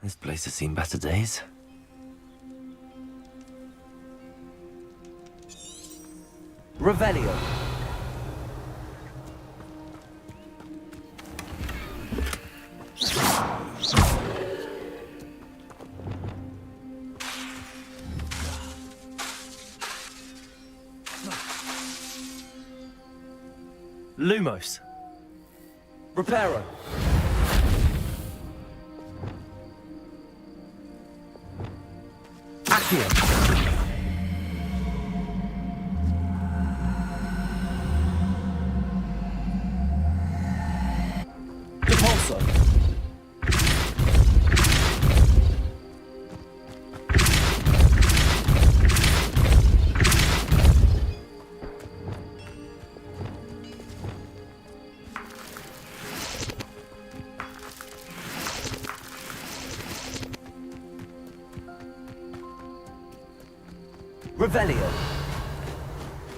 This place has seen better days. Revelio. Lumos. Reparo. Accio. Depulso. Revelio.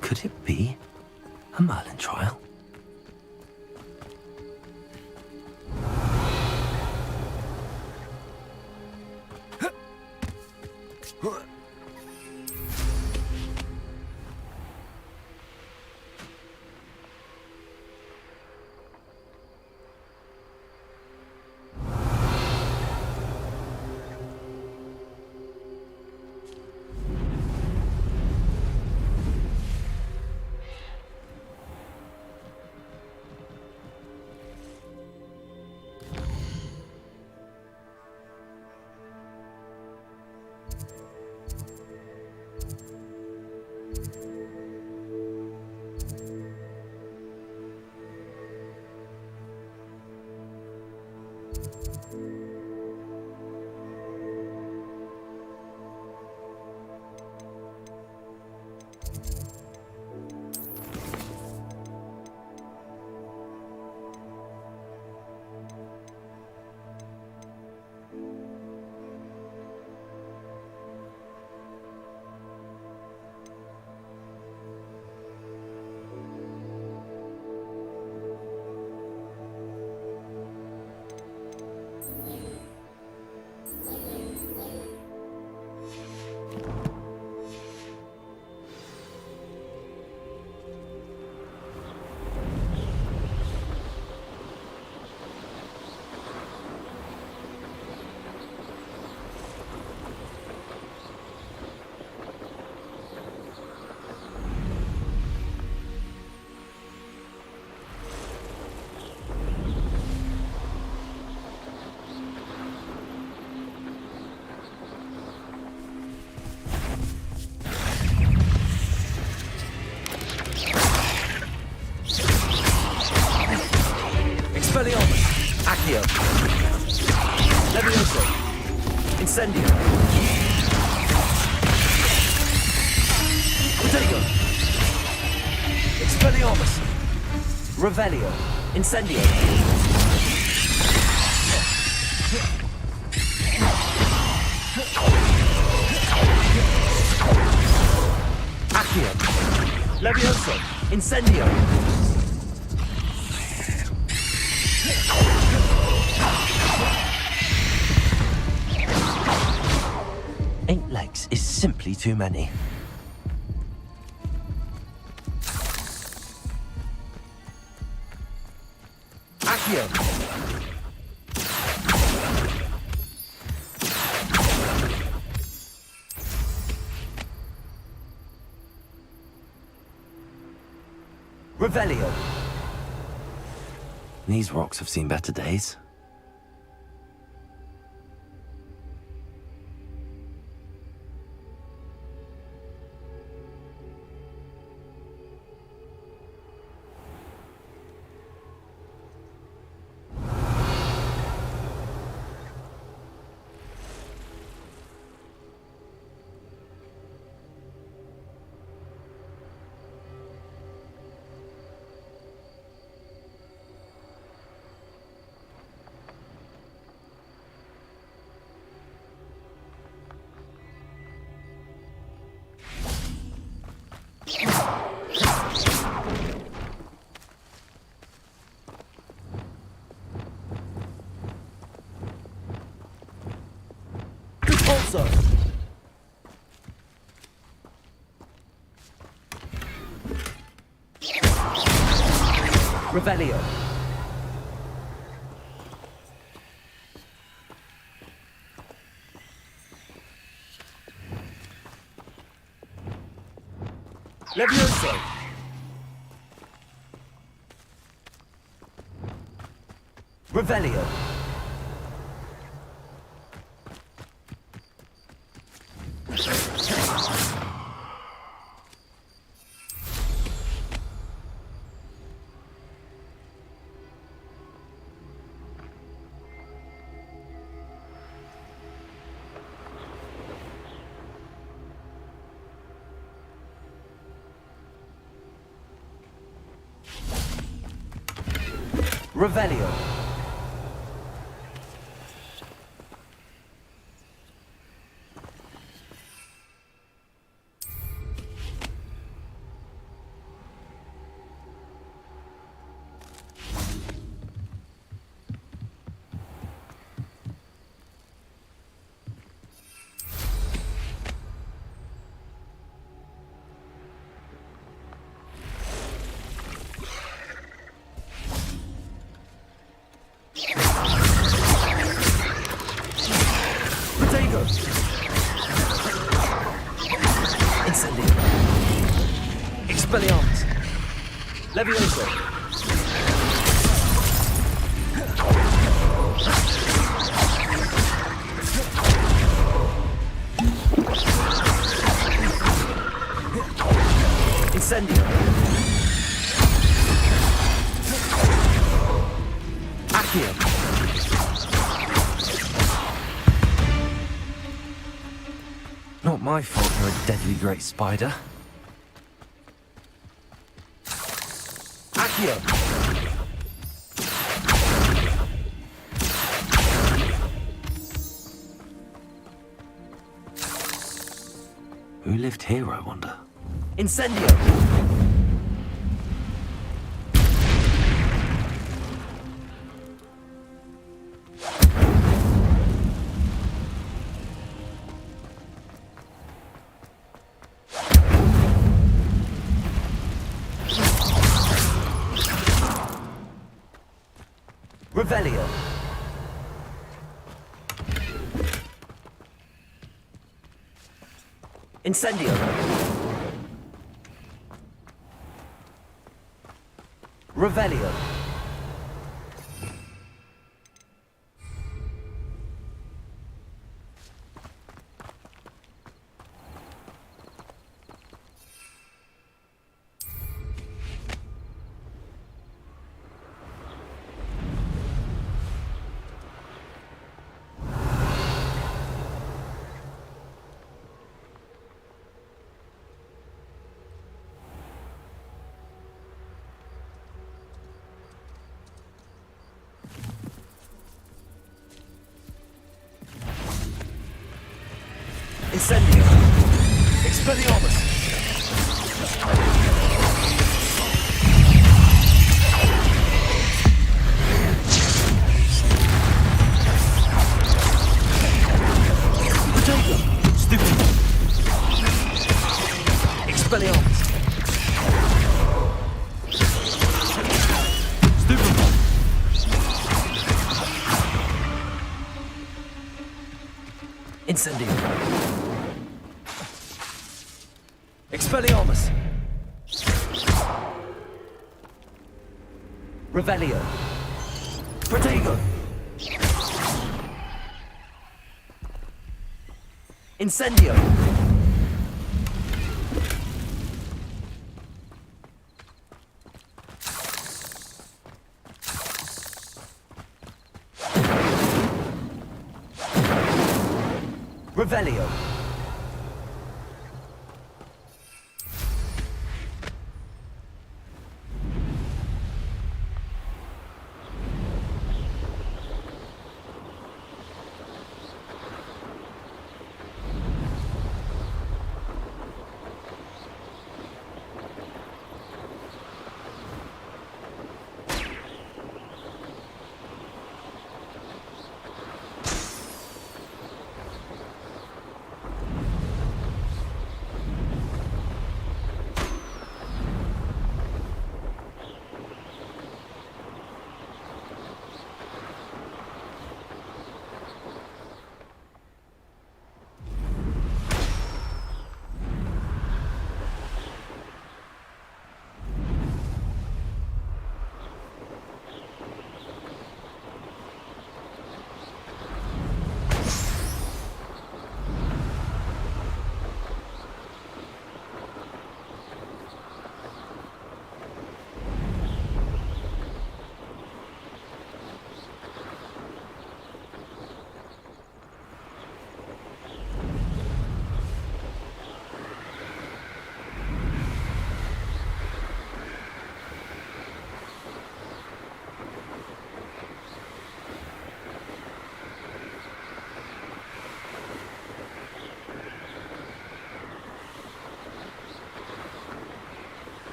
Could it be a Merlin trial? Expelliarmus. Accio. Levioso. Incendio. Protego. Expelliarmus. Revelio. Incendio. Accio. Levioso. Incendio. Eight legs is simply too many. Accio. Revelio. These rocks have seen better days. Levioso! Revelio. Levioso. Revelio. Revelio. Incendio. Expelliarmus. Levioso. Incendio. Accio. Not my fault you're a deadly great spider. Accio! Who lived here, I wonder? Incendio! Revelio. Incendio. Revelio. Incendio. Expelliarmus. Potato. Stupid. Expelliarmus. Stupid. Incendio. Expelliarmus. Revelio. Protego. Incendio. Revelio.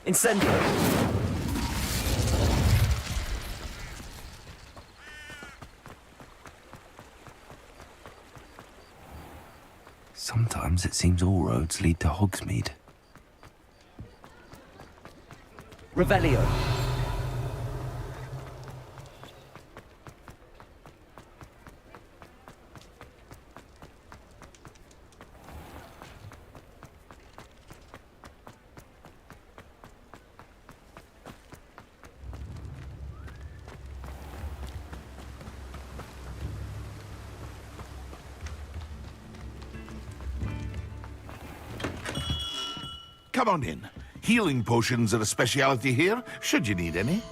Incendio! Sometimes it seems all roads lead to Hogsmeade. Revelio! Come on in. Healing potions are a speciality here, should you need any.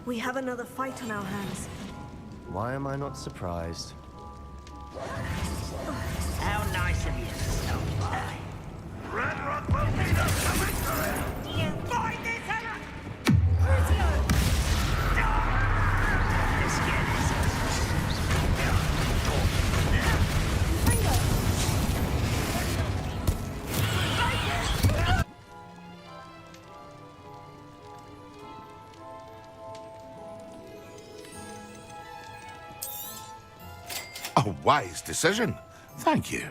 We have another fight on our hands. Why am I not surprised? How nice of you to stop by. Red Rock will lead us to victory! You find this hammer! Let's get A wise decision. Thank you.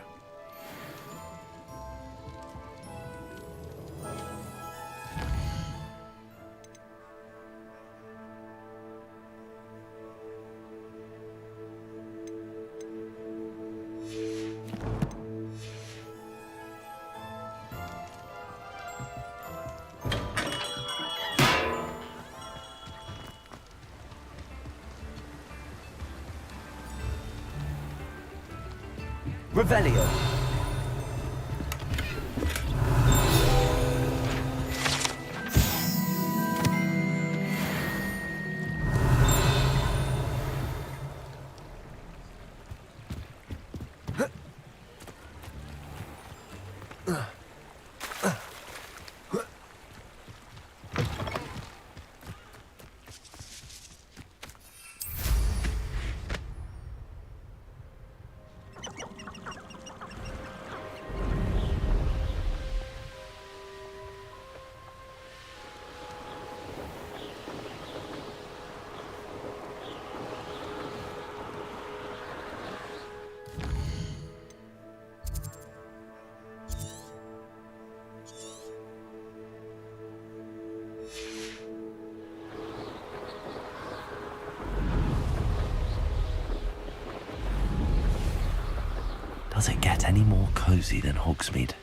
Revelio! Does it get any more cozy than Hogsmeade?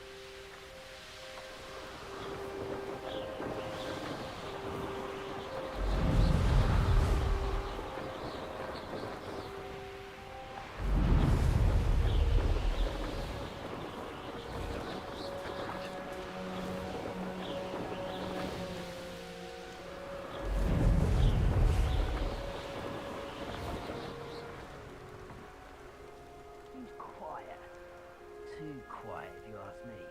quiet. Too quiet, if you ask me.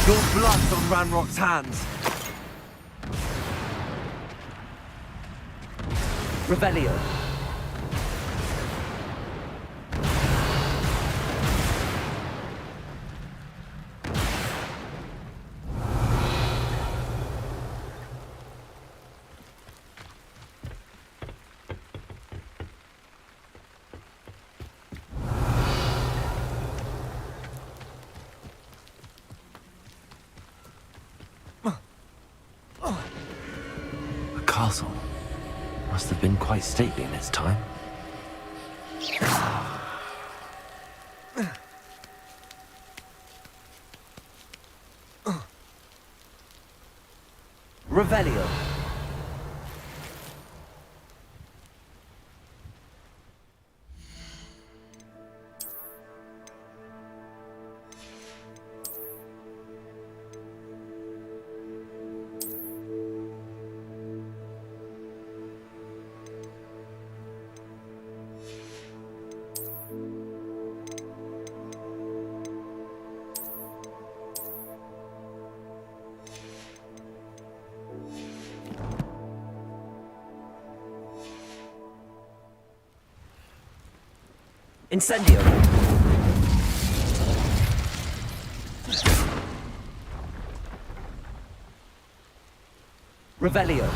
Your blood's on Ranrock's hands. Revelio. A castle. Must have been quite stately in its time. Revelio. Incendio. Revelio.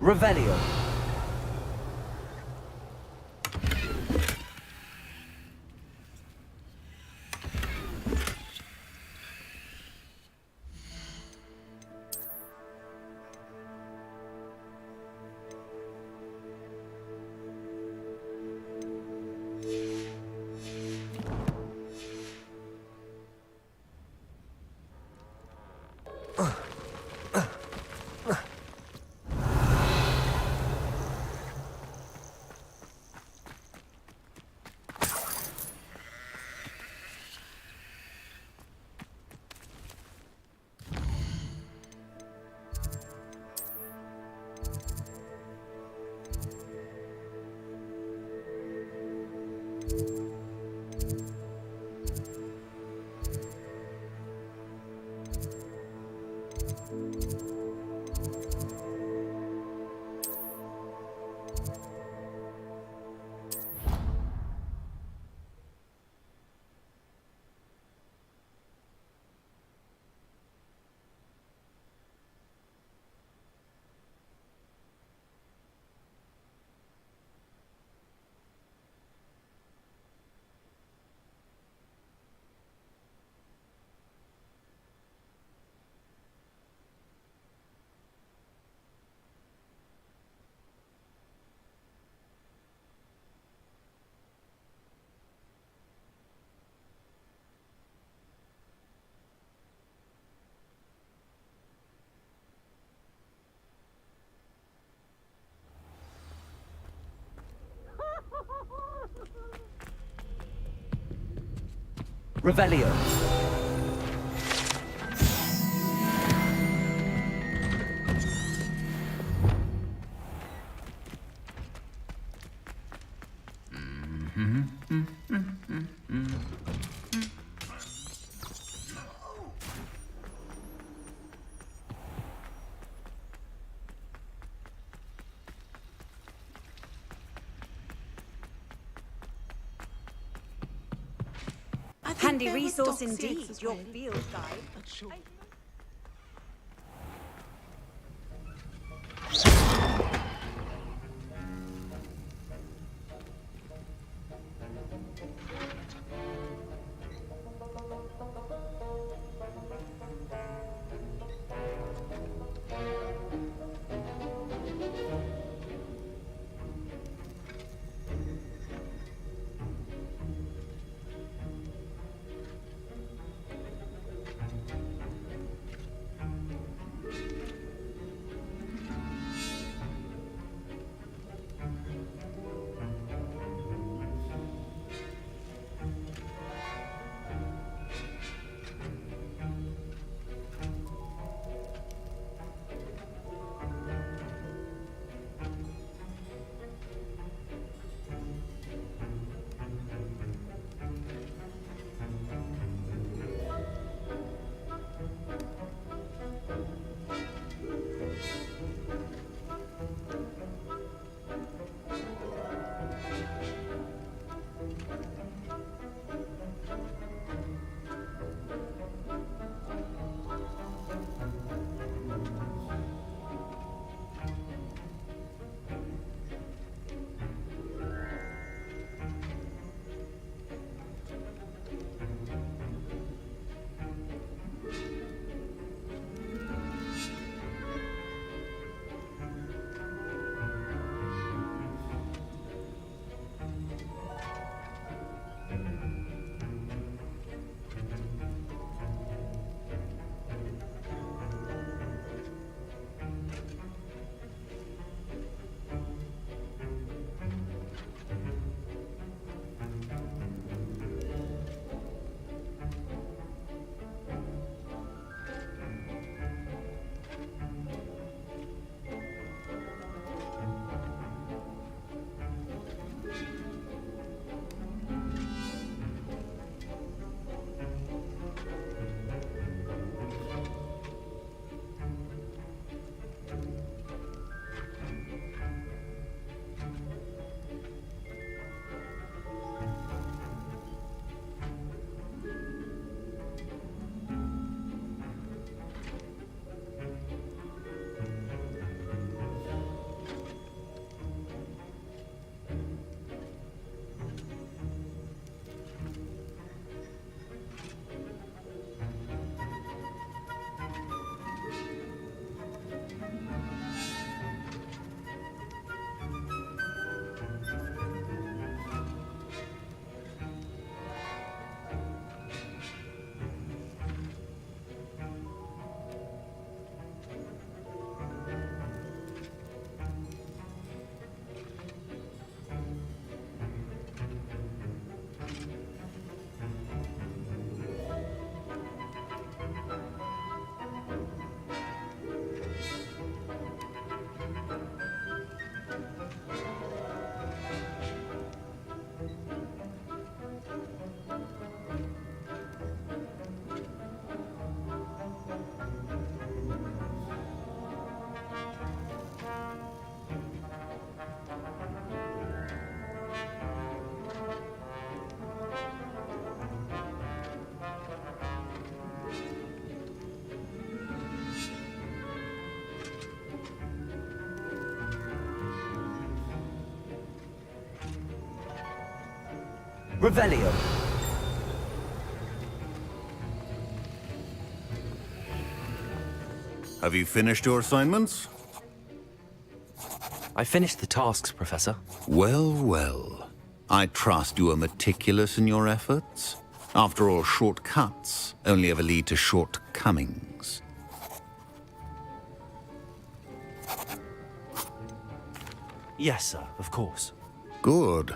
Revelio. Revelio. Handy resource indeed, your field guide. Revelio. Have you finished your assignments? I finished the tasks, Professor. Well, well. I trust you are meticulous in your efforts. After all, shortcuts only ever lead to shortcomings. Yes, sir, of course. Good.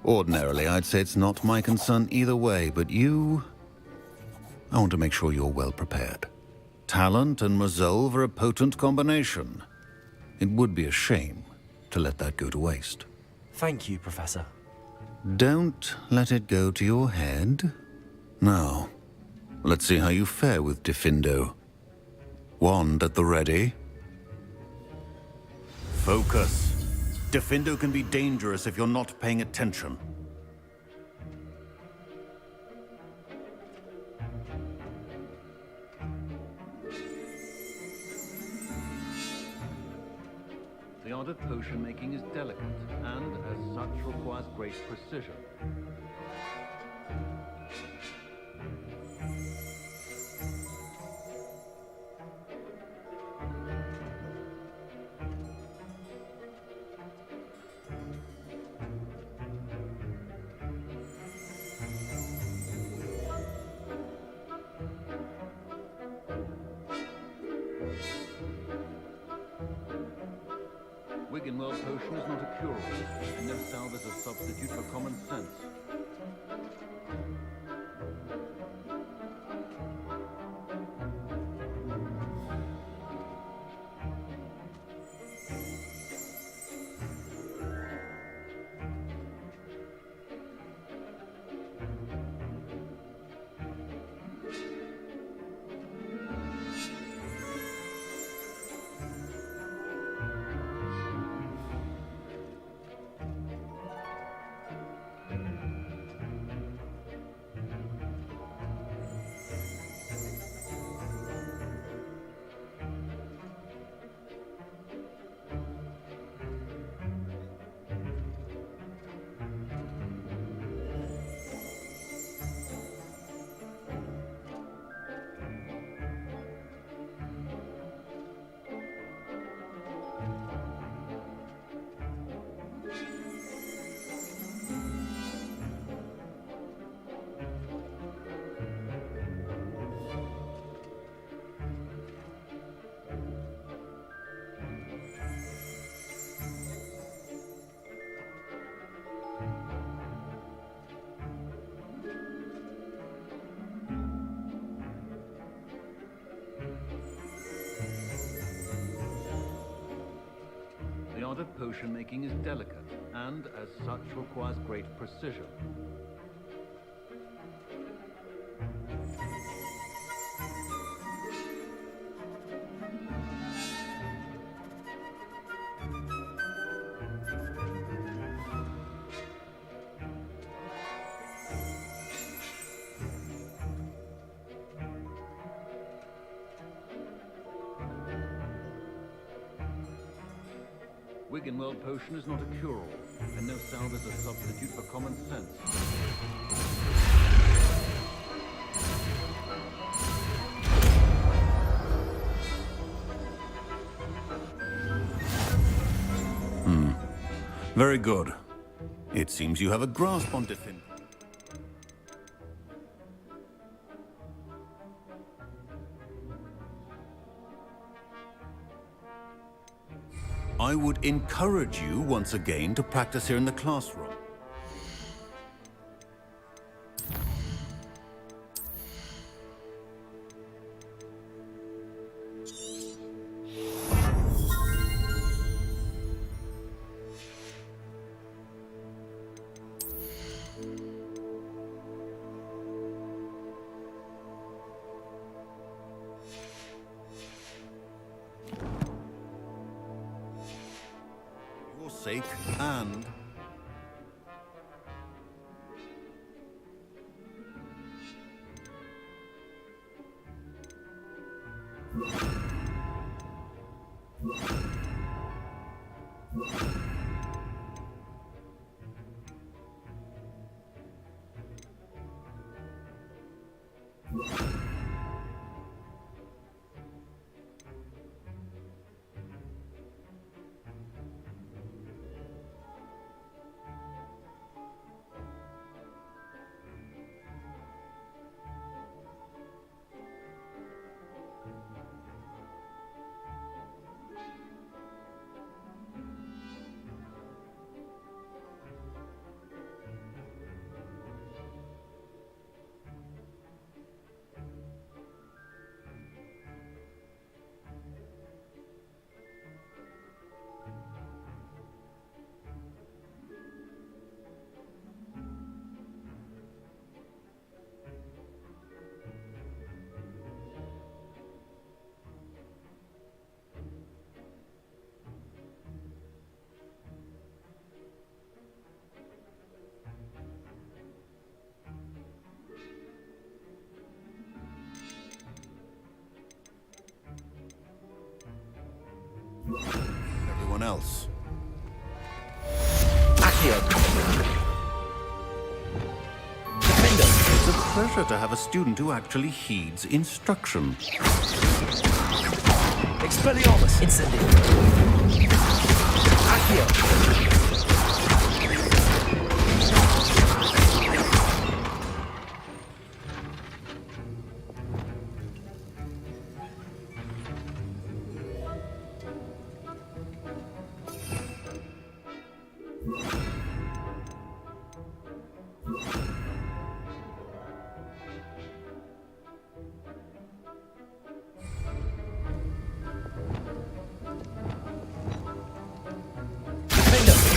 Ordinarily, I'd say it's not my concern either way, but you... I want to make sure you're well prepared. Talent and resolve are a potent combination. It would be a shame to let that go to waste. Thank you, Professor. Don't let it go to your head. Now, let's see how you fare with Diffindo. Wand at the ready. Focus. Diffindo can be dangerous if you're not paying attention. The art of potion making is delicate, and as such requires great precision. Wiggenweld potion is not a cure-all, and no salve is a substitute for common sense. The art of potion making is delicate, and as such requires great precision. Wiggenweld potion is not a cure-all, and no salve is a substitute for common sense. Very good. It seems you have a grasp on Diffindo. I would encourage you once again to practice here in the classroom. Sake and Everyone else. It's a pleasure to have a student who actually heeds instruction. Expelliarmus! Incendio! Accio!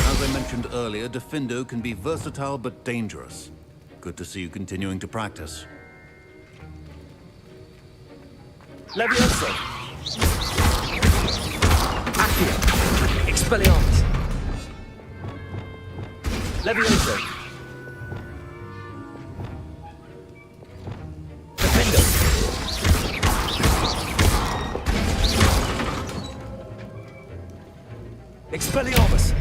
As I mentioned earlier, Defendo can be versatile but dangerous. Good to see you continuing to practice. Levioso! Accio! Expelliarmus! Levioso! Defendo! Expelliarmus!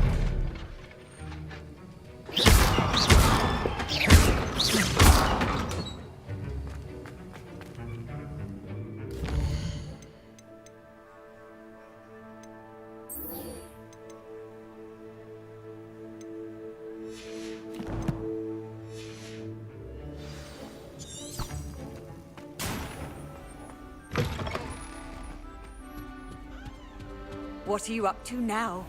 What are you up to now?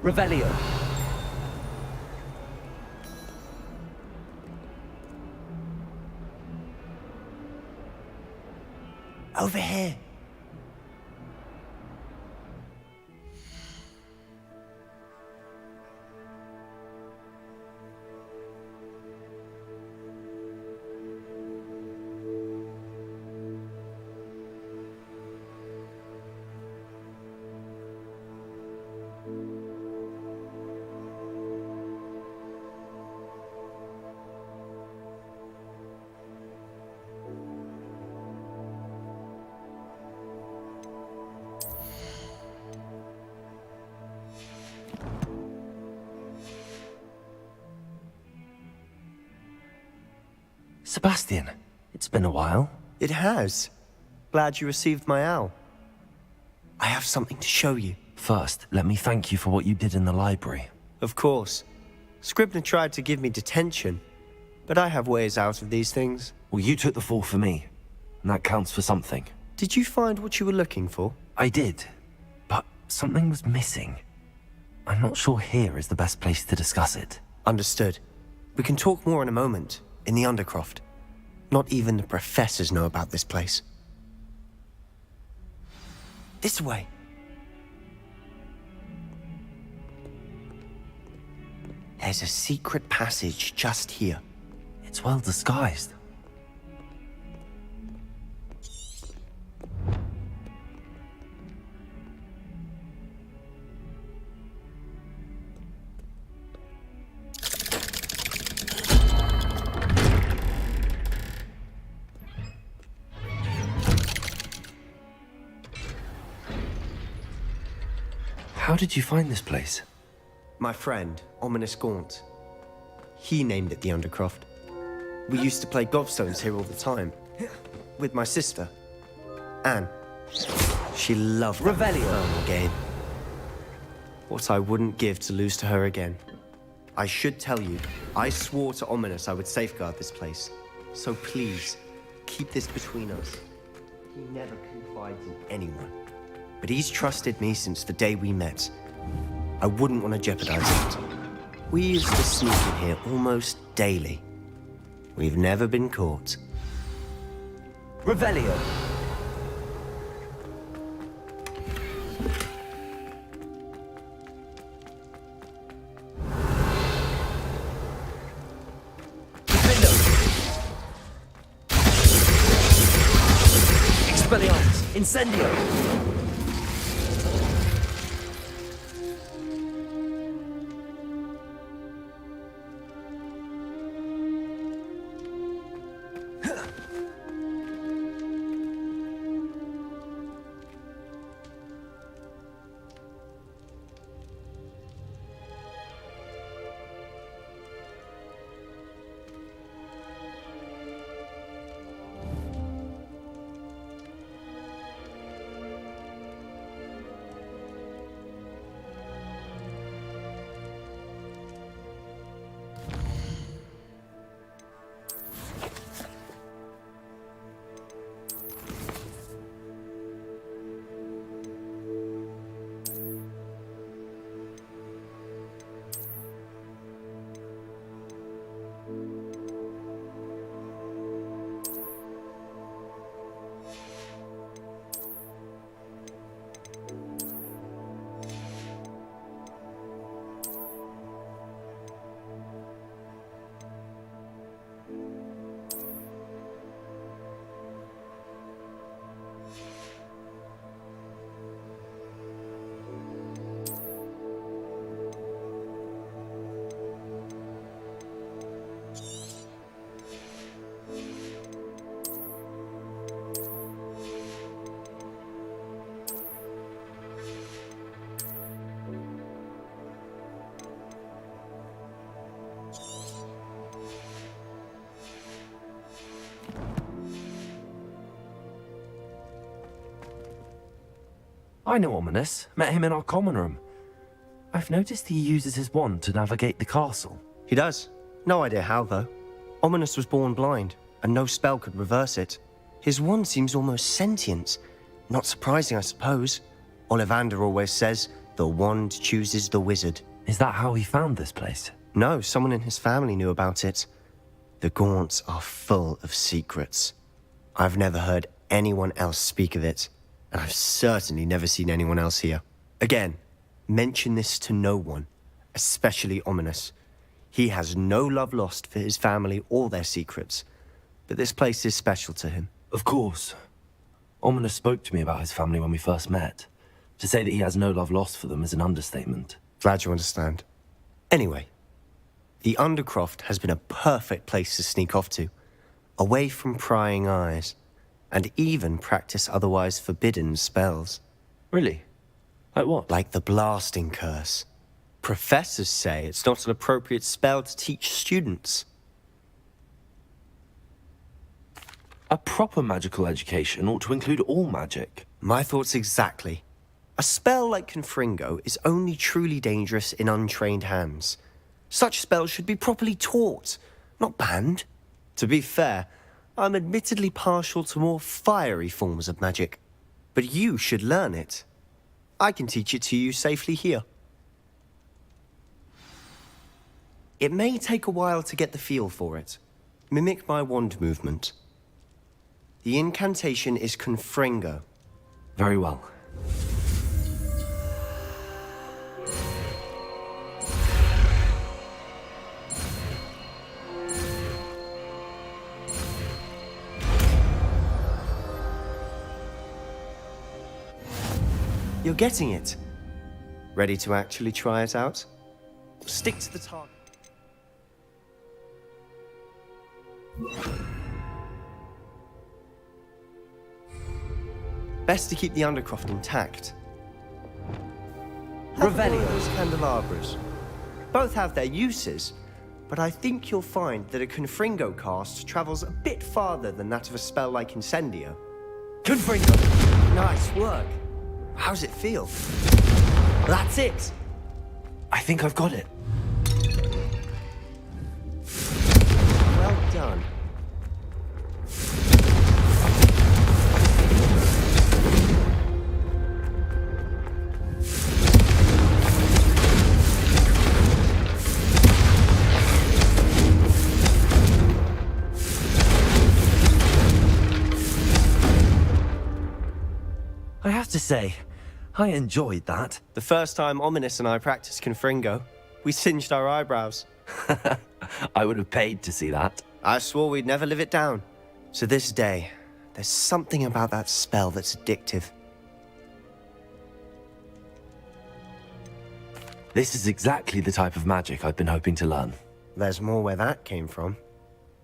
Revelio! Over here! Sebastian, it's been a while. It has. Glad you received my owl. I have something to show you. First, let me thank you for what you did in the library. Of course. Scribner tried to give me detention, but I have ways out of these things. Well, you took the fall for me, and that counts for something. Did you find what you were looking for? I did, but something was missing. I'm not sure here is the best place to discuss it. Understood. We can talk more in a moment, in the Undercroft. Not even the professors know about this place. This way. There's a secret passage just here. It's well disguised. How did you find this place? My friend, Ominous Gaunt. He named it the Undercroft. We used to play gobstones here all the time. With my sister, Anne. She loved that Revelio. infernal game. What I wouldn't give to lose to her again. I should tell you, I swore to Ominous I would safeguard this place. So please, keep this between us. He never confides in anyone. But he's trusted me since the day we met. I wouldn't want to jeopardize it. We used to sneak in here almost daily. We've never been caught. Revelio! Defendo! Incendio! I know Ominous. Met him in our common room. I've noticed he uses his wand to navigate the castle. He does. No idea how, though. Ominous was born blind, and no spell could reverse it. His wand seems almost sentient. Not surprising, I suppose. Ollivander always says, the wand chooses the wizard. Is that how he found this place? No, someone in his family knew about it. The Gaunts are full of secrets. I've never heard anyone else speak of it, and I've certainly never seen anyone else here. Again, mention this to no one, especially Ominous. He has no love lost for his family or their secrets, but this place is special to him. Of course. Ominous spoke to me about his family when we first met. To say that he has no love lost for them is an understatement. Glad you understand. Anyway, the Undercroft has been a perfect place to sneak off to, away from prying eyes, and even practice otherwise forbidden spells. Really? Like what? Like the blasting curse. Professors say it's not an appropriate spell to teach students. A proper magical education ought to include all magic. My thoughts exactly. A spell like Confringo is only truly dangerous in untrained hands. Such spells should be properly taught, not banned. To be fair, I'm admittedly partial to more fiery forms of magic, but you should learn it. I can teach it to you safely here. It may take a while to get the feel for it. Mimic my wand movement. The incantation is Confringo. Very well. You're getting it. Ready to actually try it out? Stick to the target. Best to keep the Undercroft intact. Have one of those candelabras. Both have their uses, but I think you'll find that a Confringo cast travels a bit farther than that of a spell like Incendio. Confringo! Nice work. How's it feel? That's it! I think I've got it. Well done. I have to say, I enjoyed that. The first time Ominous and I practiced Confringo, we singed our eyebrows. I would have paid to see that. I swore we'd never live it down. So this day, There's something about that spell that's addictive. This is exactly the type of magic I've been hoping to learn. There's more where that came from.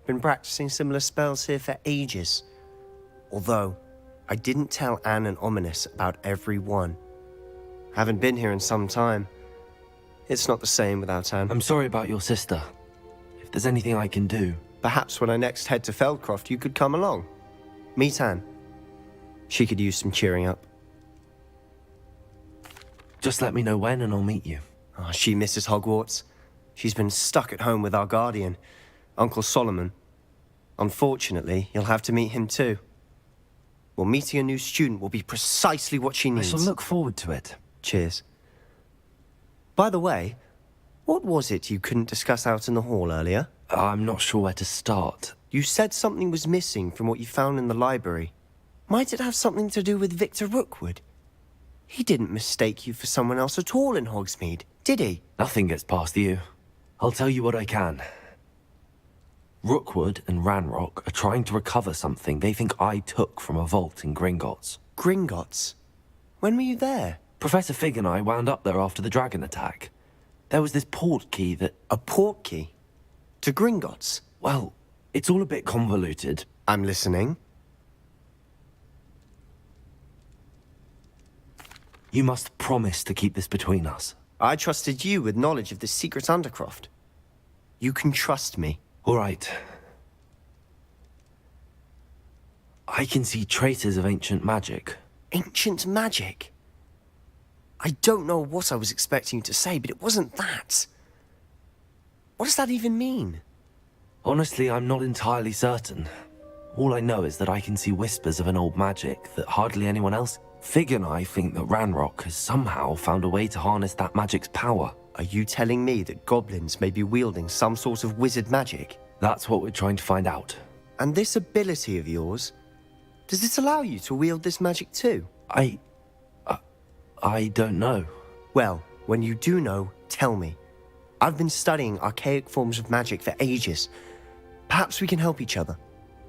Been practicing similar spells here for ages. Although, I didn't tell Anne and Ominous about every one. Haven't been here in some time. It's not the same without Anne. I'm sorry about your sister. If there's anything I can do... Perhaps when I next head to Feldcroft, you could come along. Meet Anne. She could use some cheering up. Just let me know when and I'll meet you. Oh, she misses Hogwarts. She's been stuck at home with our guardian, Uncle Solomon. Unfortunately, you'll have to meet him too. Well, meeting a new student will be precisely what she I needs. shall look forward to it. Cheers. By the way, what was it you couldn't discuss out in the hall earlier? I'm not sure where to start. You said something was missing from what you found in the library. Might it have something to do with Victor Rookwood? He didn't mistake you for someone else at all in Hogsmeade, did he? Nothing gets past you. I'll tell you what I can. Rookwood and Ranrock are trying to recover something they think I took from a vault in Gringotts. Gringotts? When were you there? Professor Fig and I wound up there after the dragon attack. There was this port key that... A port key? To Gringotts? Well, it's all a bit convoluted. I'm listening. You must promise to keep this between us. I trusted you with knowledge of the secret Undercroft. You can trust me. All right. I can see traces of ancient magic. Ancient magic? I don't know what I was expecting you to say, but it wasn't that. What does that even mean? Honestly, I'm not entirely certain. All I know is that I can see whispers of an old magic that hardly anyone else... Fig and I think that Ranrock has somehow found a way to harness that magic's power. Are you telling me that goblins may be wielding some sort of wizard magic? That's what we're trying to find out. And this ability of yours, does it allow you to wield this magic too? I don't know. Well, when you do know, tell me. I've been studying archaic forms of magic for ages. Perhaps we can help each other.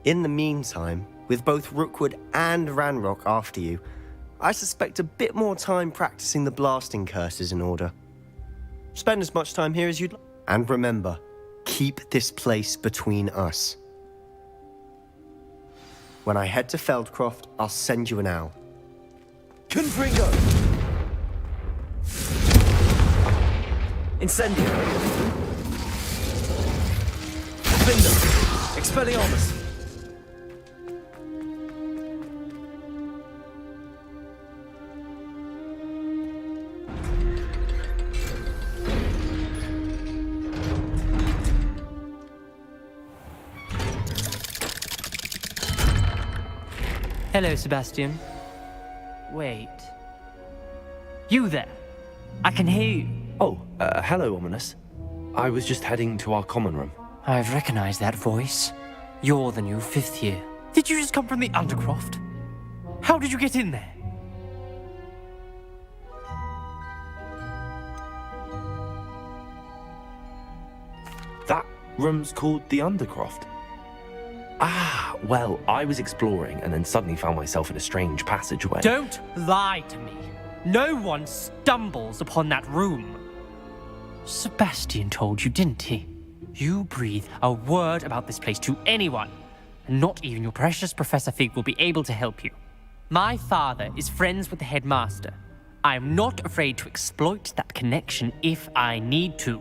In the meantime, with both Rookwood and Ranrock after you, I suspect a bit more time practicing the blasting curse is in order. Spend as much time here as you'd like. And remember, keep this place between us. When I head to Feldcroft, I'll send you an owl. Confringo! Incendio! Finder! Expelliarmus! Hello, Sebastian. Wait. You there? I can hear you. Oh, hello, Ominous. I was just heading to our common room. I've recognized that voice. You're the new 5th year. Did you just come from the Undercroft? How did you get in there? That room's called the Undercroft. Ah, well, I was exploring and then suddenly found myself in a strange passageway. Don't lie to me. No one stumbles upon that room. Sebastian told you, didn't he? You breathe a word about this place to anyone, and not even your precious Professor Fig will be able to help you. My father is friends with the headmaster. I am not afraid to exploit that connection if I need to.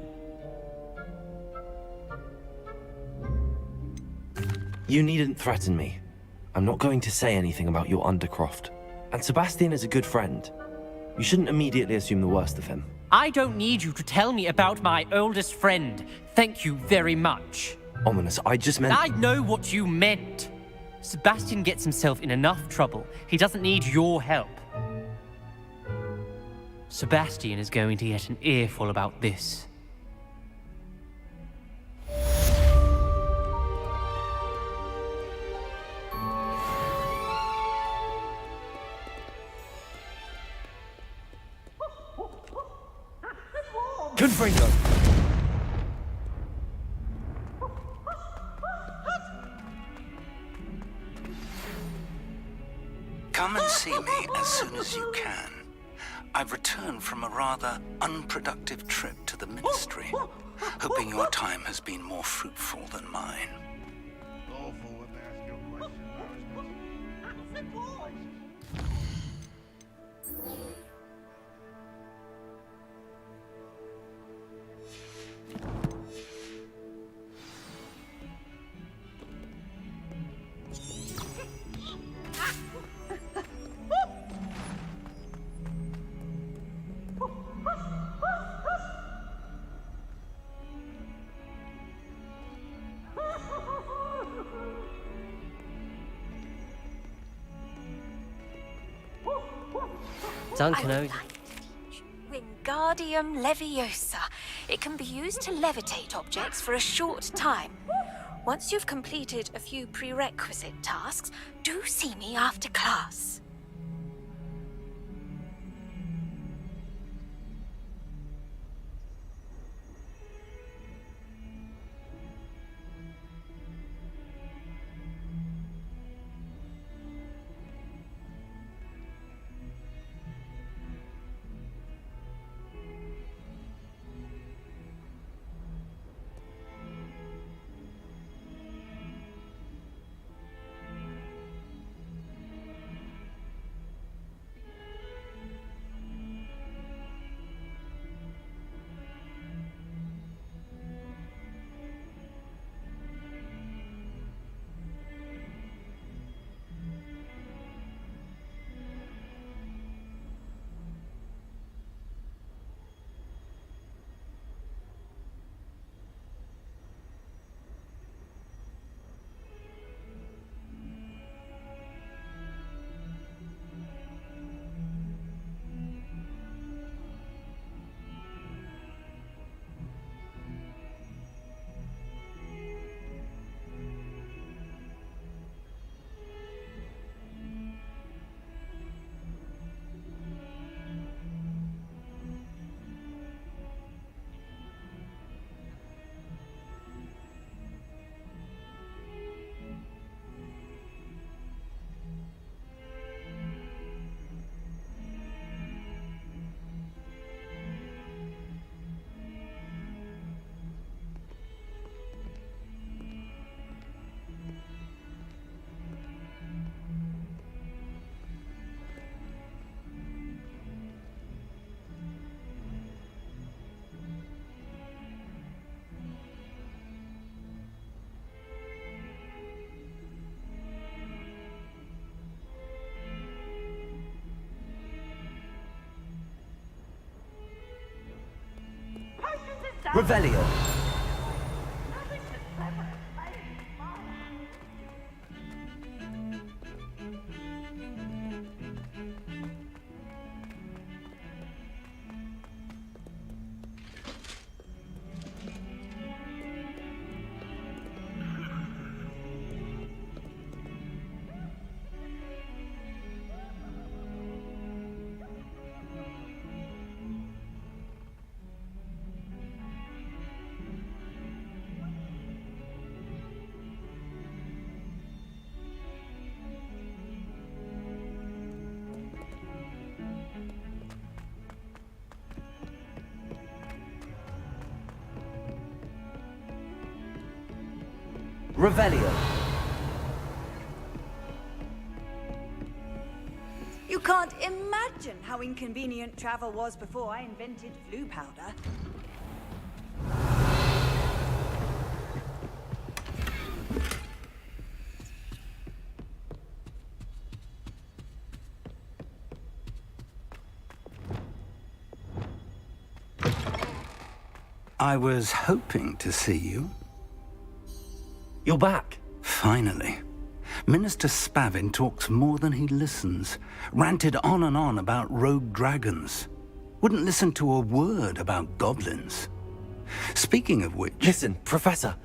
You needn't threaten me. I'm not going to say anything about your Undercroft. And Sebastian is a good friend. You shouldn't immediately assume the worst of him. I don't need you to tell me about my oldest friend. Thank you very much. Ominous, I just meant... I know what you meant. Sebastian gets himself in enough trouble. He doesn't need your help. Sebastian is going to get an earful about this. Confringo! Come and see me as soon as you can. I've returned from a rather unproductive trip to the Ministry, hoping your time has been more fruitful than mine. Awful when they ask you a question. Duncan, oh, Wingardium Leviosa. It can be used to levitate objects for a short time. Once you've completed a few prerequisite tasks, do see me after class. Revelio. Revelio. You can't imagine how inconvenient travel was before I invented flu powder. I was hoping to see you. You're back. Finally. Minister Spavin talks more than he listens. Ranted on and on about rogue dragons. Wouldn't listen to a word about goblins. Speaking of which... Listen, Professor.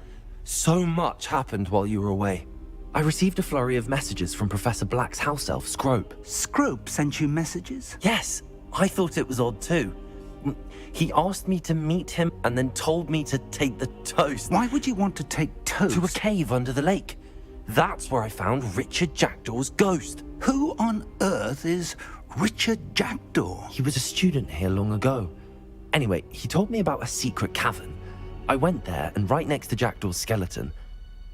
So much happened while you were away. I received a flurry of messages from Professor Black's house elf, Scrope. Scrope sent you messages? Yes. I thought it was odd too. He asked me to meet him and then told me to take the toast. Why would you want to take toast? To a cave under the lake. That's where I found Richard Jackdaw's ghost. Who on earth earth is Richard Jackdaw? He was a student here long ago. Anyway, he told me about a secret cavern. I went there, and right next to Jackdaw's skeleton,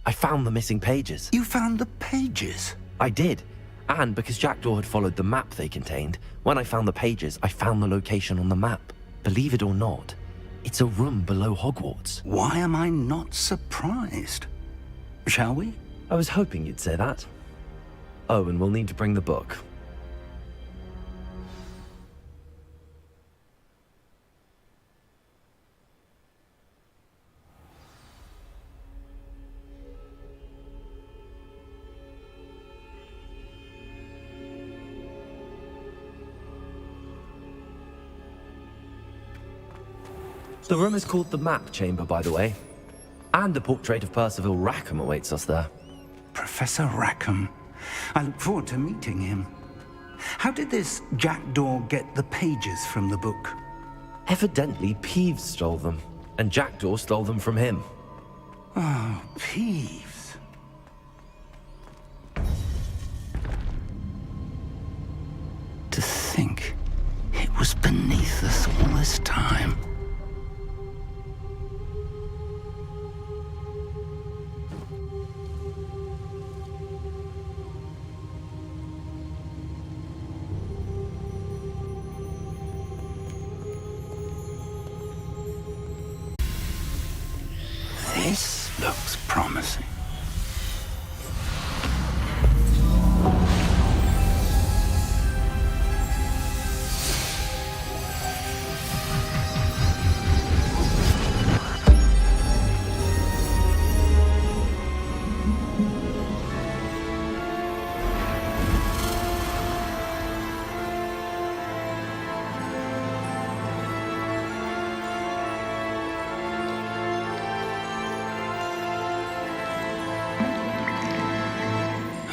I found the missing pages. You found the pages? I did. And because Jackdaw had followed the map they contained, when I found the pages, I found the location on the map. Believe it or not, it's a room below Hogwarts. Why am I not surprised? Shall we? I was hoping you'd say that. Oh, and we'll need to bring the book. The room is called the Map Chamber, by the way. And a portrait of Percival Rackham awaits us there. Professor Rackham. I look forward to meeting him. How did this Jackdaw get the pages from the book? Evidently, Peeves stole them, and Jackdaw stole them from him. Oh, Peeves. To think it was beneath us all this time. This looks promising.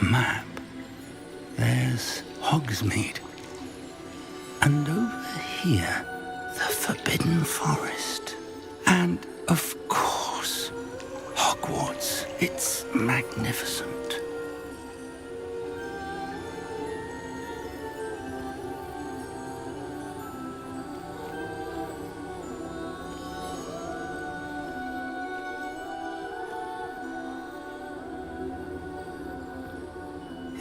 Map. There's Hogsmeade. And over here, the Forbidden Forest. And, of course, Hogwarts. It's magnificent.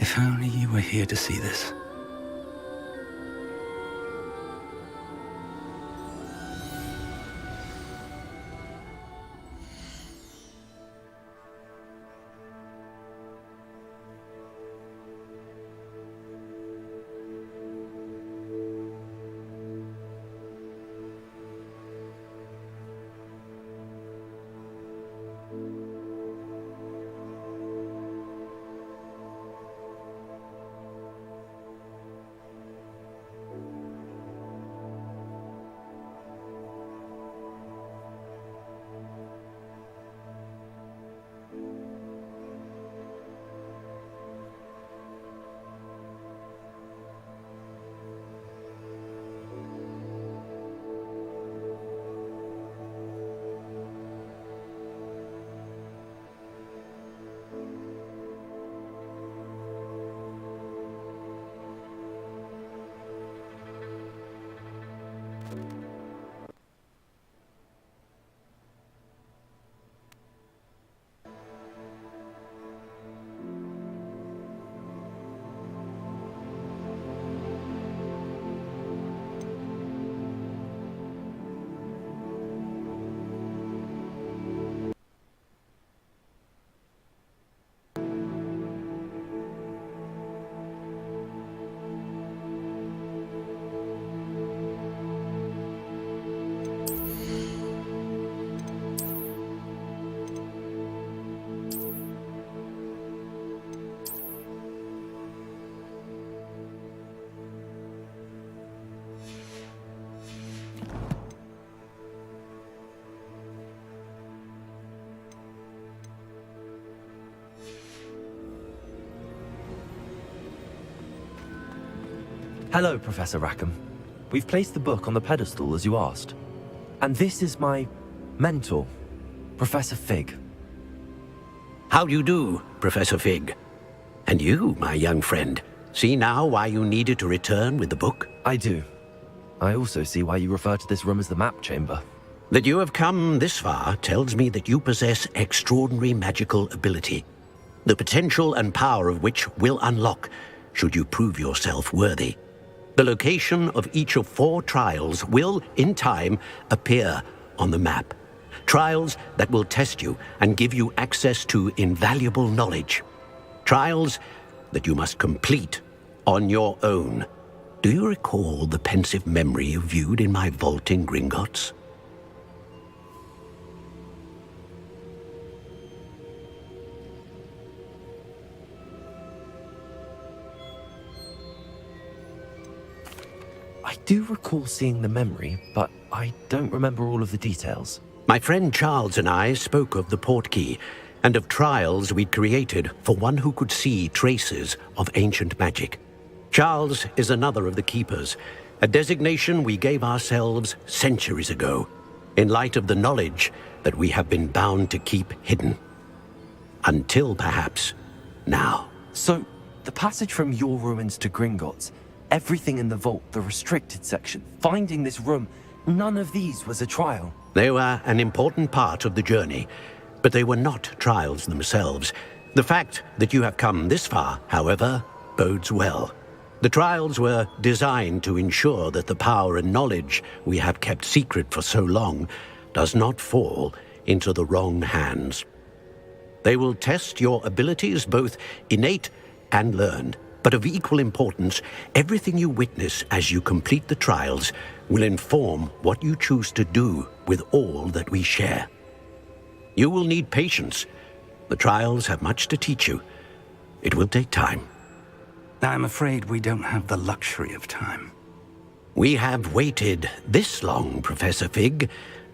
If only you were here to see this. Hello, Professor Rackham. We've placed the book on the pedestal as you asked. And this is my mentor, Professor Fig. How do you do, Professor Fig? And you, my young friend, See now why you needed to return with the book? I do. I also see why you refer to this room as the map chamber. That you have come this far tells me that you possess extraordinary magical ability, the potential and power of which will unlock should you prove yourself worthy. The location of each of 4 trials will, in time, appear on the map. Trials that will test you and give you access to invaluable knowledge. Trials that you must complete on your own. Do you recall the pensive memory you viewed in my vault in Gringotts? I do recall seeing the memory, but I don't remember all of the details. My friend Charles and I spoke of the portkey and of trials we'd created for one who could see traces of ancient magic. Charles is another of the keepers, a designation we gave ourselves centuries ago, in light of the knowledge that we have been bound to keep hidden. Until perhaps now. So, the passage from your ruins to Gringotts, everything in the vault, the restricted section, finding this room, none of these was a trial. They were an important part of the journey, but they were not trials themselves. The fact that you have come this far, however, bodes well. The trials were designed to ensure that the power and knowledge we have kept secret for so long does not fall into the wrong hands. They will test your abilities, both innate and learned. But of equal importance, everything you witness as you complete the trials will inform what you choose to do with all that we share. You will need patience. The trials have much to teach you. It will take time. I'm afraid we don't have the luxury of time. We have waited this long, Professor Fig.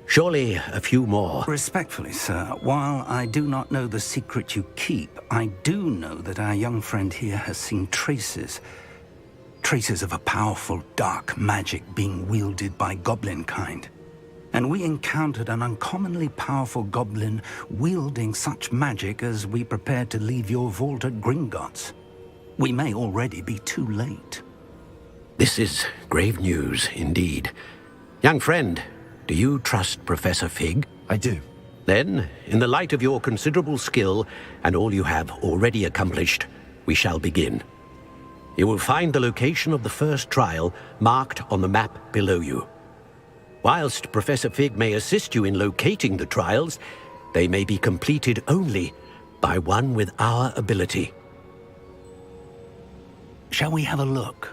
Surely a few more. Respectfully, sir, while I do not know the secret you keep, I do know that our young friend here has seen traces of a powerful dark magic being wielded by goblin kind. And we encountered an uncommonly powerful goblin wielding such magic as we prepared to leave your vault at Gringotts. We may already be too late. This is grave news indeed. Young friend, do you trust Professor Fig? I do. Then, in the light of your considerable skill and all you have already accomplished, we shall begin. You will find the location of the first trial marked on the map below you. Whilst Professor Fig may assist you in locating the trials, they may be completed only by one with our ability. Shall we have a look?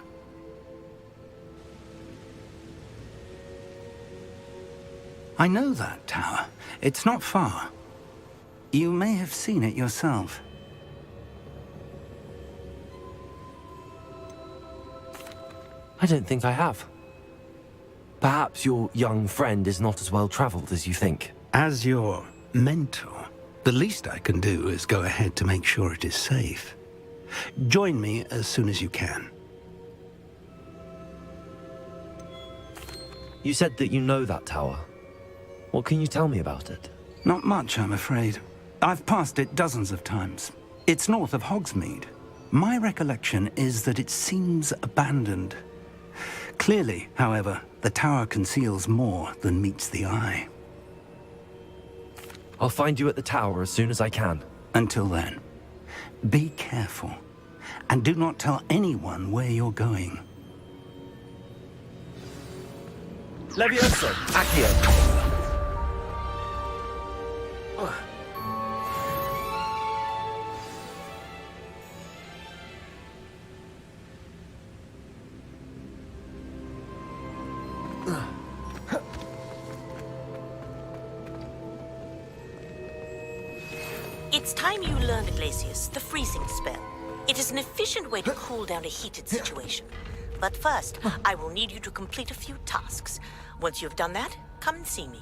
I know that tower. It's not far. You may have seen it yourself. I don't think I have. Perhaps your young friend is not as well traveled as you think. As your mentor, the least I can do is go ahead to make sure it is safe. Join me as soon as you can. You said that you know that tower. What can you tell me about it? Not much, I'm afraid. I've passed it dozens of times. It's north of Hogsmeade. My recollection is that it seems abandoned. Clearly, however, the tower conceals more than meets the eye. I'll find you at the tower as soon as I can. Until then, be careful, and do not tell anyone where you're going. Levioso! Accio! It's time you learned, Glacius, the freezing spell. It is an efficient way to cool down a heated situation. But first, I will need you to complete a few tasks. Once you've done that, come and see me.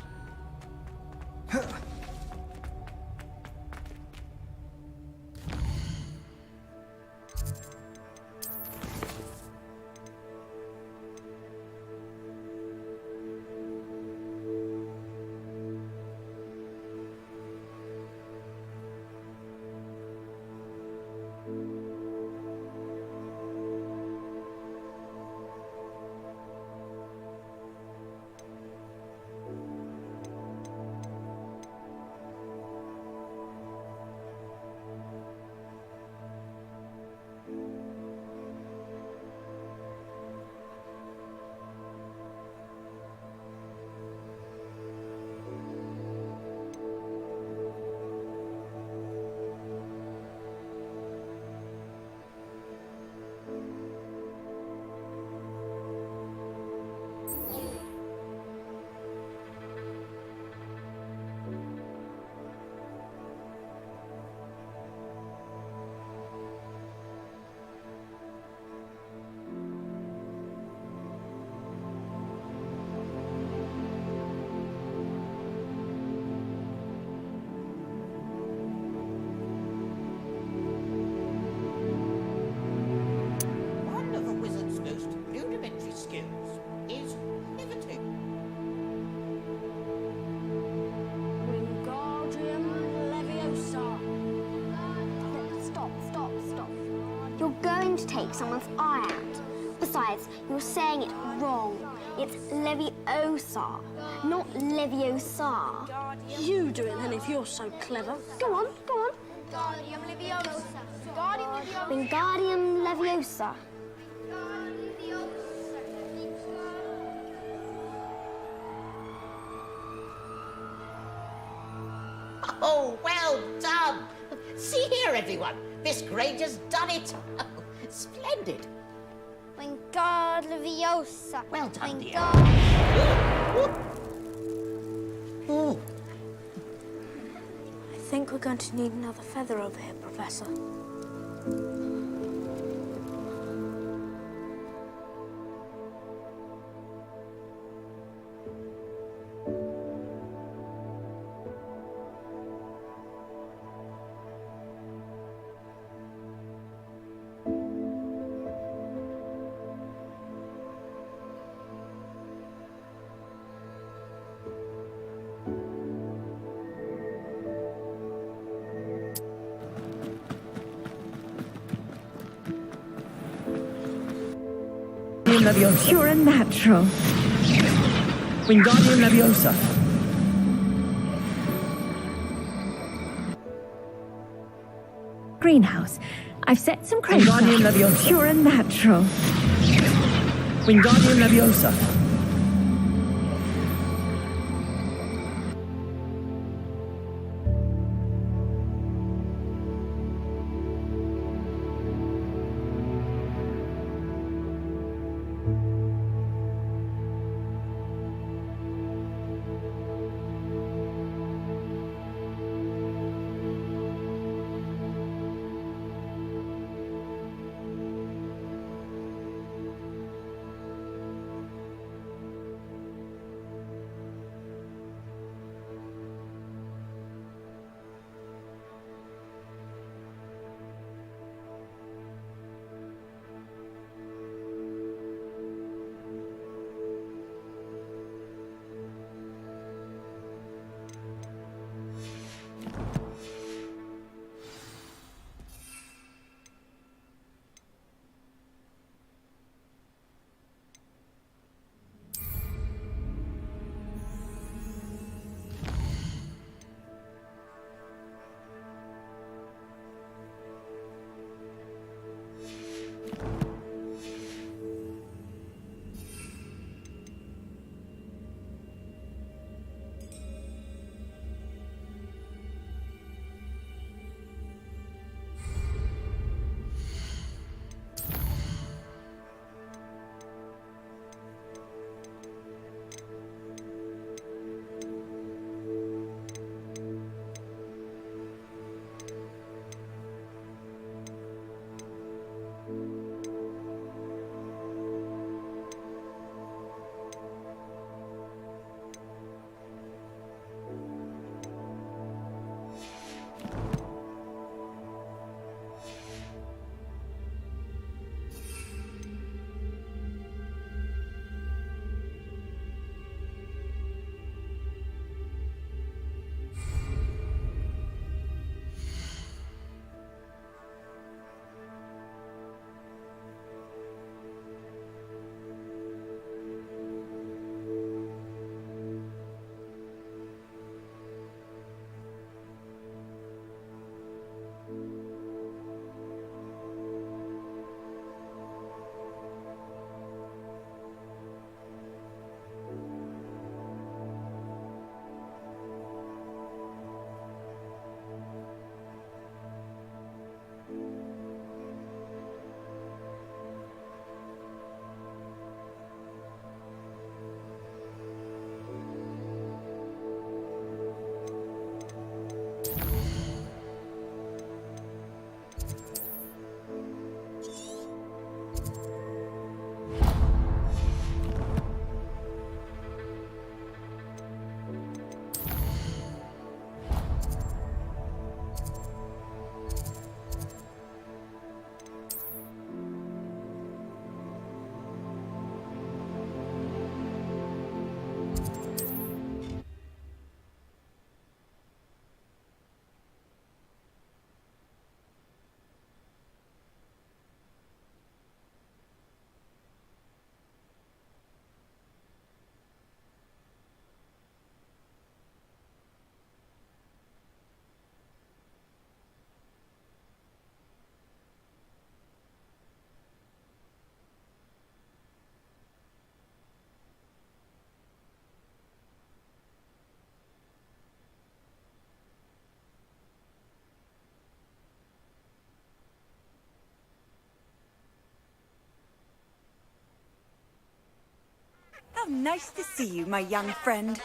You're going to take someone's eye out. Besides, you're saying it wrong. It's Leviosa, not Leviosa. You do it then if you're so clever. Go on, go on. Wingardium Leviosa. Wingardium Leviosa. Oh, well done! See here, everyone. Miss Granger's done it. Splendid. Wingardium Leviosa. Well done, dear. I think we're going to need another feather over here, Professor. Leviosa. You're a natural. Wingardium Leviosa. Greenhouse. I've set some crates. Wingardium Leviosa. You're a natural. Wingardium Leviosa. How nice to see you, my young friend.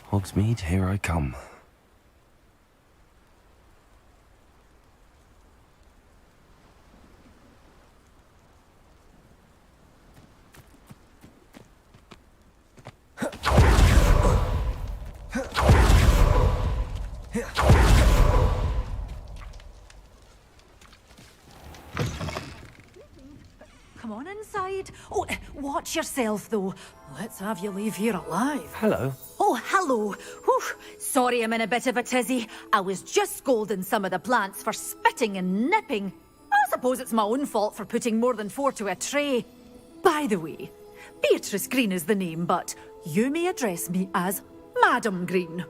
Hogsmeade, here I come. Come on inside. Oh, watch yourself, though. Let's have you leave here alive. Hello. Oh, hello. Whew. Sorry I'm in a bit of a tizzy. I was just scolding some of the plants for spitting and nipping. I suppose it's my own fault for putting more than 4 to a tray. By the way, Beatrice Green is the name, but you may address me as Madam Green.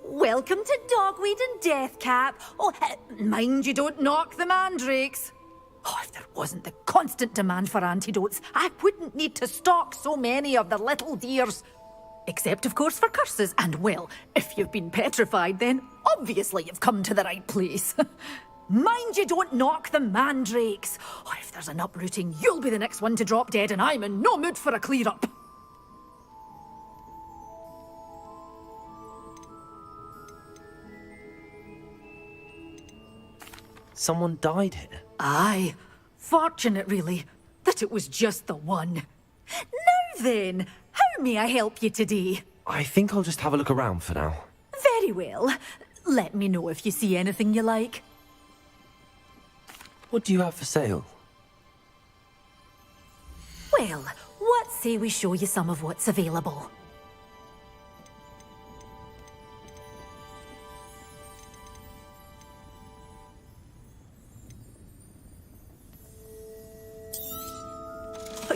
Welcome to Dogweed and Deathcap. Oh, mind you don't knock the mandrakes. Oh, if there wasn't the constant demand for antidotes, I wouldn't need to stock so many of the little dears. Except, of course, for curses. And, well, if you've been petrified, then obviously you've come to the right place. Mind you don't knock the mandrakes. Oh, if there's an uprooting, you'll be the next one to drop dead, and I'm in no mood for a clear-up. Someone died here? Aye. Fortunate, really, that it was just the one. Now then, how may I help you today? I think I'll just have a look around for now. Very well. Let me know if you see anything you like. What do you have for sale? Well, what say we show you some of what's available?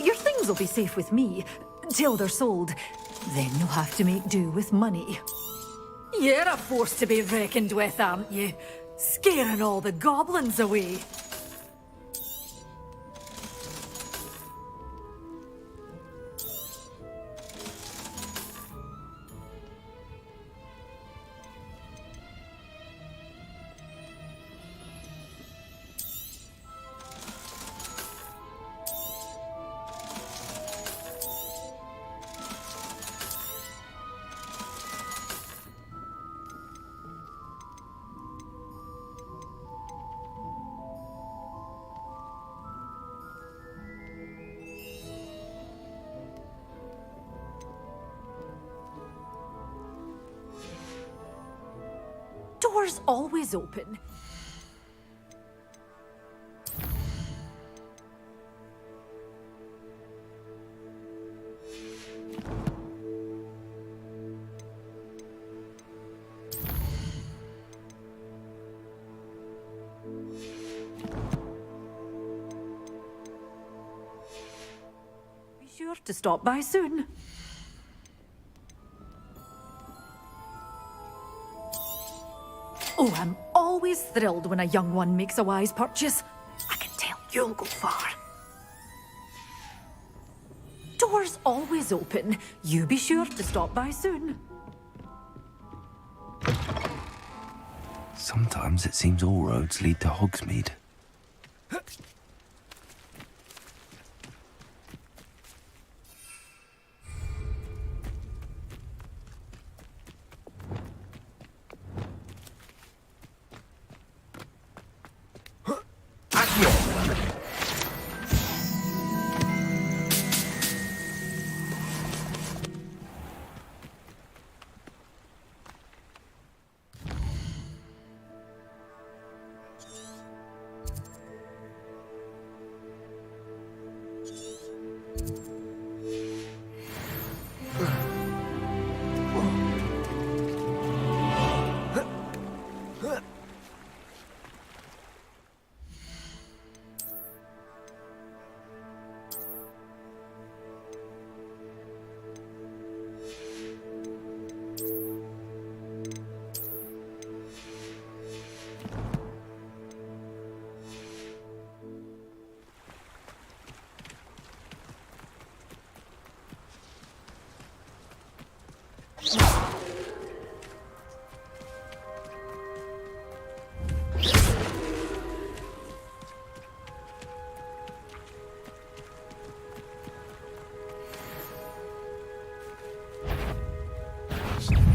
Your things will be safe with me, till they're sold. Then you'll have to make do with money. You're a force to be reckoned with, aren't you? Scaring all the goblins away. Doors always open. Be sure to stop by soon. Oh, I'm always thrilled when a young one makes a wise purchase. I can tell you'll go far. Doors always open. You be sure to stop by soon. Sometimes it seems all roads lead to Hogsmeade.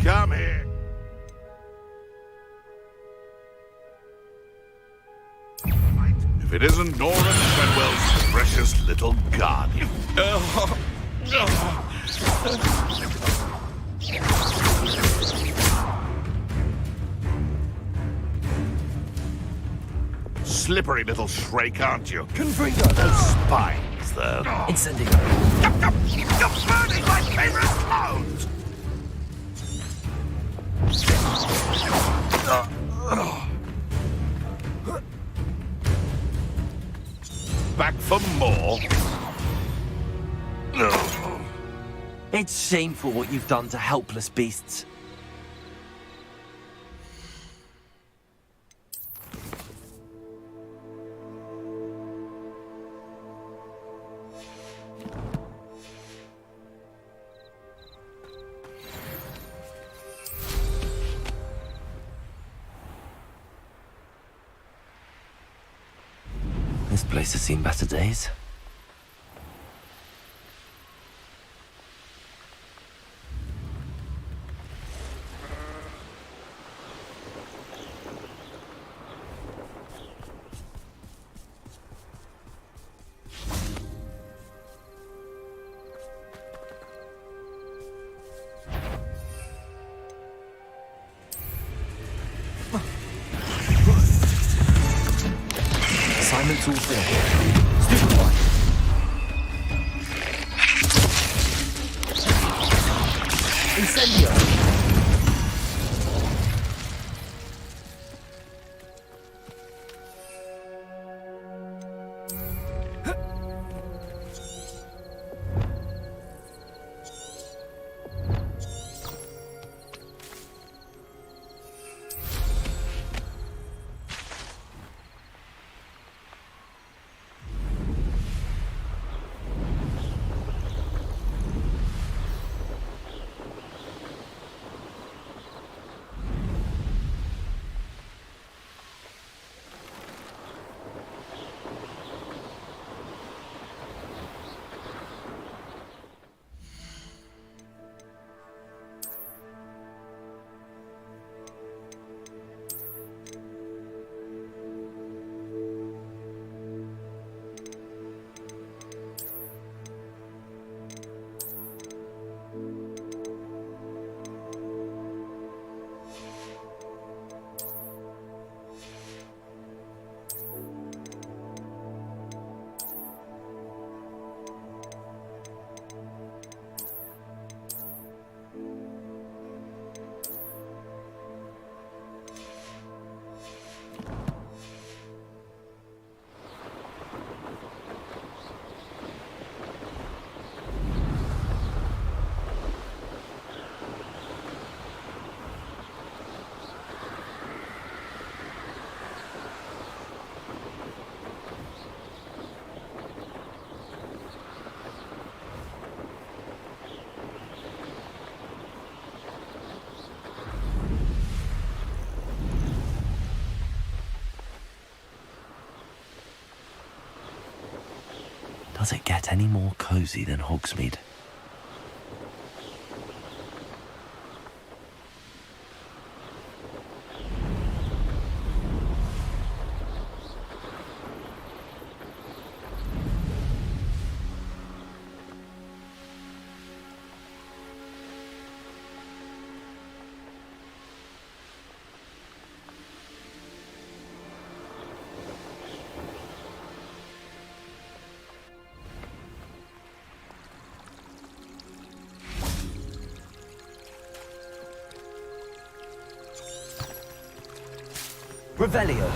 Come here. If it isn't Norman Treadwell's precious little guardian. Slippery little shrike, aren't you? Confringo! Those spines, though. Incendio! You're burning my favorite clothes! Back for more? It's shameful what you've done to helpless beasts. This place has seen better days. Assignments all finished. Student one. Incendio. Does it get any more cozy than Hogsmeade? Revelio.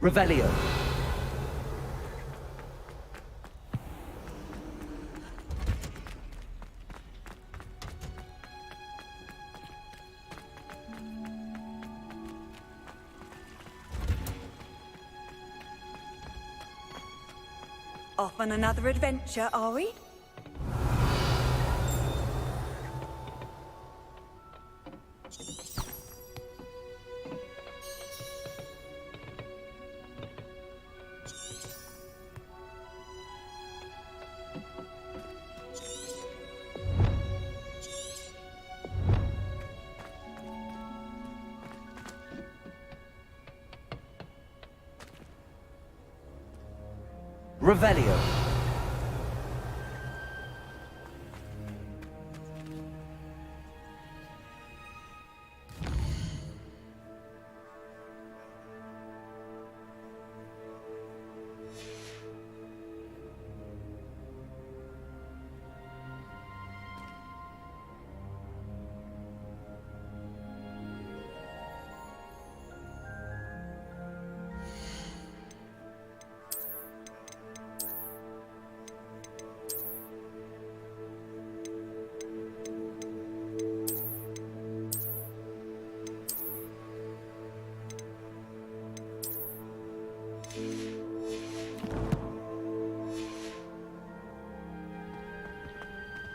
Revelio. Off on another adventure, are we? Revelio.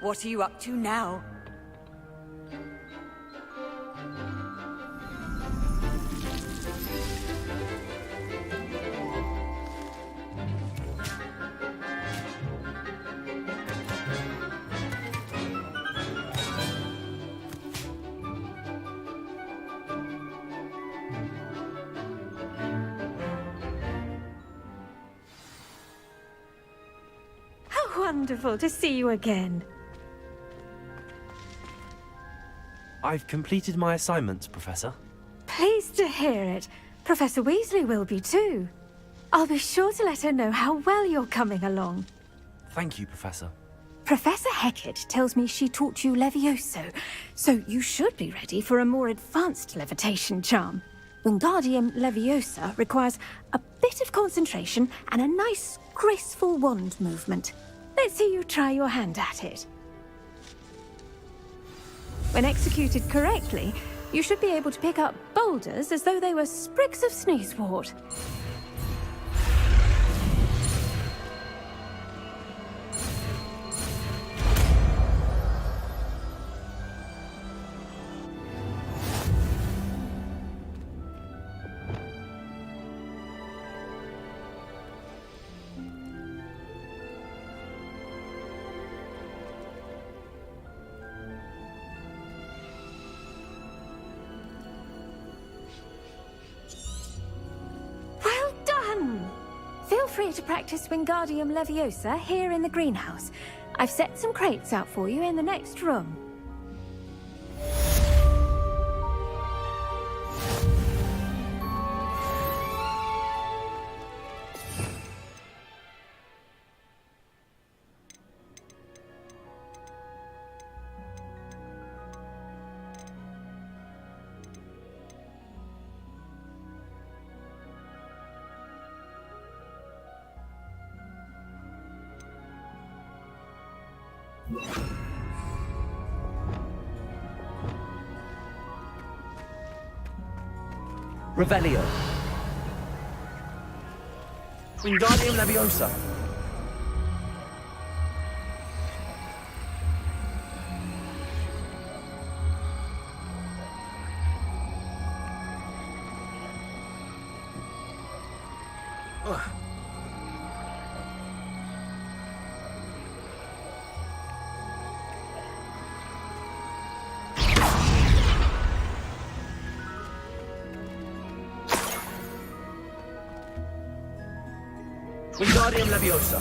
What are you up to now? How wonderful to see you again. I've completed my assignments, Professor. Pleased to hear it. Professor Weasley will be too. I'll be sure to let her know how well you're coming along. Thank you, Professor. Professor Hecat tells me she taught you Levioso, so you should be ready for a more advanced levitation charm. Wingardium Leviosa requires a bit of concentration and a nice, graceful wand movement. Let's see you try your hand at it. When executed correctly, you should be able to pick up boulders as though they were sprigs of sneezewort. free to practice Wingardium Leviosa here in the greenhouse. I've set some crates out for you in the next room. Revelio. Wingardium Leviosa. Wingardium Leviosa.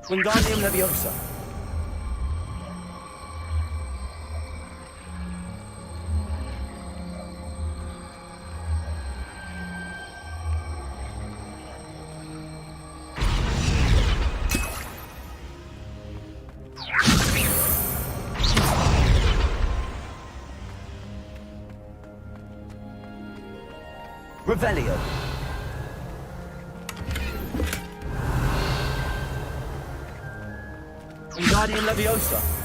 Wingardium Leviosa. Revelio. Wingardium Leviosa.